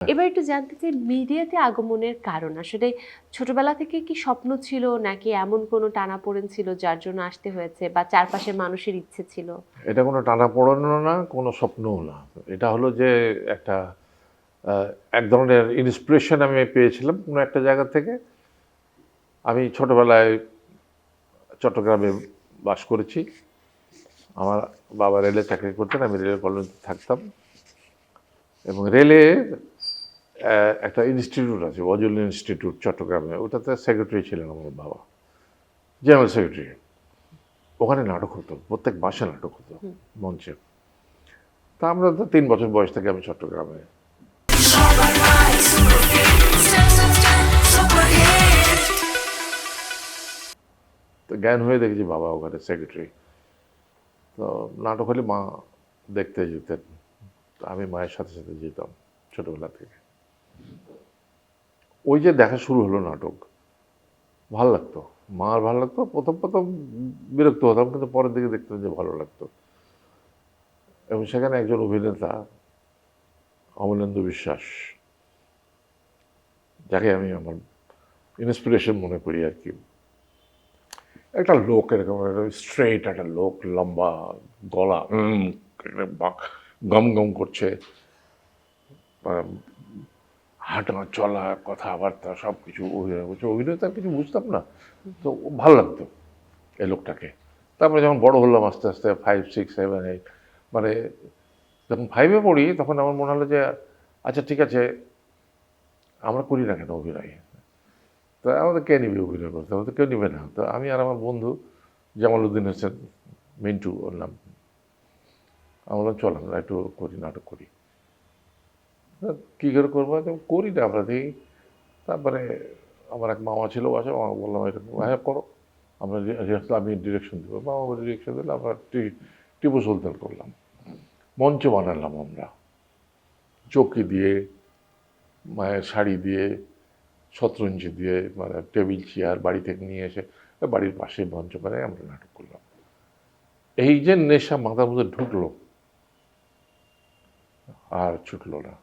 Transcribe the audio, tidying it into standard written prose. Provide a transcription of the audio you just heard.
এবার একটু জানতে চাই মিডিয়াতে আগমনের কারণ আসলে ছোটবেলা থেকে কি স্বপ্ন ছিল নাকি এমন কোনো টানাপোড়েন ছিল যার জন্য আসতে হয়েছে বা চারপাশের মানুষের ইচ্ছে ছিল? এটা কোনো টানাপোড়েনও না, কোনো স্বপ্নও না। এটা হলো যে একটা আ এক ধরনের ইন্সপিরেশন আমি পেয়েছিলাম কোনো একটা জায়গা থেকে। আমি ছোটবেলায় চট্টগ্রামে বাস করেছি। আমার বাবা রেলে চাকরি করতেন, আমি রেলের কলোনিতে থাকতাম এবং রেলে একটা ইনস্টিটিউট আছে, বজলুল ইনস্টিটিউট চট্টগ্রামে। ওটাতে সেক্রেটারি ছিলেন আমার বাবা, জেনারেল সেক্রেটারি। ওখানে নাটক হতো, প্রত্যেক মাসে নাটক হতো হুম। মঞ্চে। তা আমরা তো ৩ বছর বয়স থেকে আমি চট্টগ্রামে। তো জ্ঞান হয়ে দেখেছি বাবা ওখানে সেক্রেটারি। তো নাটক হলে মা দেখতে যেতেন। তো আমি মায়ের সাথে সাথে যেতাম ছোটবেলা থেকে। ওই যে দেখা শুরু হলো নাটক, ভাল লাগতো। মার ভালো লাগতো। প্রথম বিরক্ত হতাম, কিন্তু পরের দিকে দেখতাম যে ভালো লাগতো। এবং সেখানে একজন অভিনেতা অমলেন্দু বিশ্বাস, যাকে আমি আমার ইন্সপিরেশন মনে করি আর কি। একটা লোক, এরকম একটা স্ট্রেইট একটা লোক, লম্বা গলা, গম গম করছে, হাঁটা চলা কথাবার্তা সব কিছু অভিনয় করছে। অভিনয় তো আর কিছু বুঝতাম না, তো ভালো লাগতো এই লোকটাকে। তারপরে যখন বড় হলাম আস্তে আস্তে 5, 6, 7, 8, মানে যখন 5-এ পড়ি তখন আমার মনে হলো যে আচ্ছা ঠিক আছে, আমরা করি না কেন অভিনয়? তো আমাদের কে নিবে অভিনয় করতে? আমাদের কেউ নিবে না। তো আমি আর আমার বন্ধু জামাল উদ্দিন হোসেন, মিন্টু ওর নাম, আমরা বললাম চল আমরা একটু করি, নাটক করি। কী করে করবো? করি না আমরা দেখি। তারপরে আমার এক মামা ছিল বাসায়, মামা বললাম এরকম, হ্যাঁ করো, আমরা রিহার্সাল, আমি ডিরেকশন দেবো। মামা বলে ডিরেকশন দিলে আমরা টিপু সুলতান করলাম। মঞ্চ বানালাম আমরা, চৌকি দিয়ে, মায়ের শাড়ি দিয়ে, শতরঞ্জি দিয়ে, মানে টেবিল চেয়ার বাড়ি থেকে নিয়ে এসে বাড়ির পাশে মঞ্চ বানায় আমরা নাটক করলাম। এই যে নেশা মাথার মধ্যে ঢুকলো আর ছুটলো না।